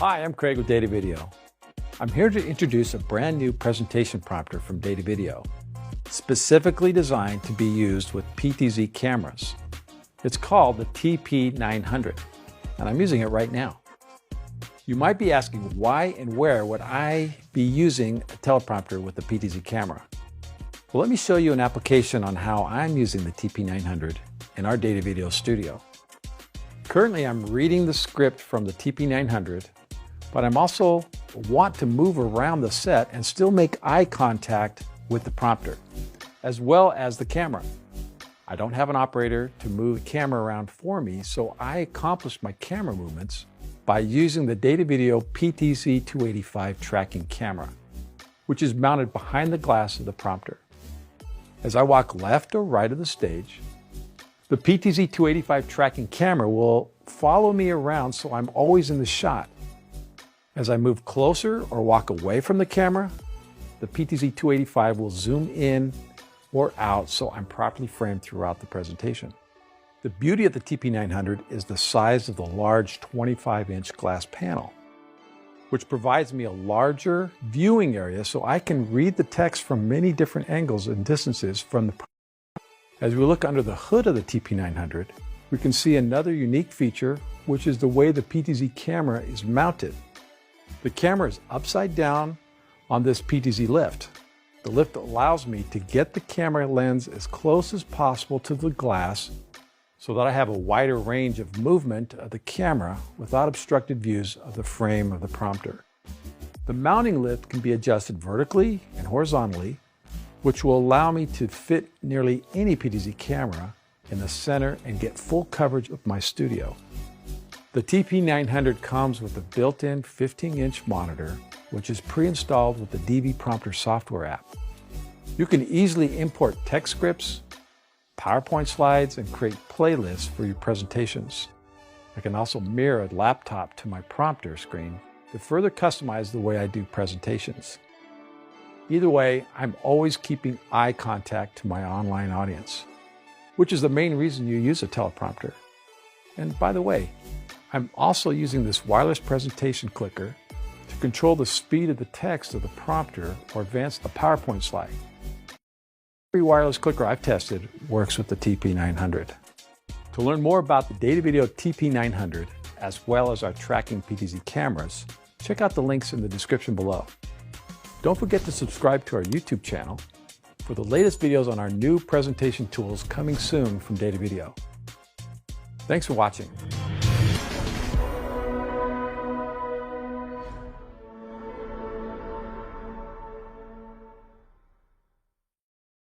Hi, I'm Craig with Datavideo. I'm here to introduce a brand new presentation prompter from Datavideo, specifically designed to be used with PTZ cameras. It's called the TP900, and I'm using it right now. You might be asking why and where would I be using a teleprompter with the PTZ camera? Well, let me show you an application on how I'm using the TP900 in our Datavideo studio. Currently, I'm reading the script from the TP900, but I'm also want to move around the set and still make eye contact with the prompter, as well as the camera. I don't have an operator to move the camera around for me, so I accomplish my camera movements by using the Datavideo PTZ 285 tracking camera, which is mounted behind the glass of the prompter. As I walk left or right of the stage, the PTZ 285 tracking camera will follow me around so I'm always in the shot. As I move closer or walk away from the camera, the PTZ 285 will zoom in or out so I'm properly framed throughout the presentation. The beauty of the TP900 is the size of the large 25-inch glass panel, which provides me a larger viewing area so I can read the text from many different angles and distances from the prompter. As we look under the hood of the TP900, we can see another unique feature, which is the way the PTZ camera is mounted. The camera is upside down on this PTZ lift. The lift allows me to get the camera lens as close as possible to the glass so that I have a wider range of movement of the camera without obstructed views of the frame of the prompter. The mounting lift can be adjusted vertically and horizontally, which will allow me to fit nearly any PTZ camera in the center and get full coverage of my studio. The TP900 comes with a built-in 15-inch monitor, which is pre-installed with the DV Prompter software app. You can easily import text scripts, PowerPoint slides, and create playlists for your presentations. I can also mirror a laptop to my prompter screen to further customize the way I do presentations. Either way, I'm always keeping eye contact to my online audience, which is the main reason you use a teleprompter. And by the way, I'm also using this wireless presentation clicker to control the speed of the text of the prompter or advance a PowerPoint slide. Every wireless clicker I've tested works with the TP900. To learn more about the Datavideo TP900, as well as our tracking PTZ cameras, check out the links in the description below. Don't forget to subscribe to our YouTube channel for the latest videos on our new presentation tools coming soon from Datavideo. Thanks for watching.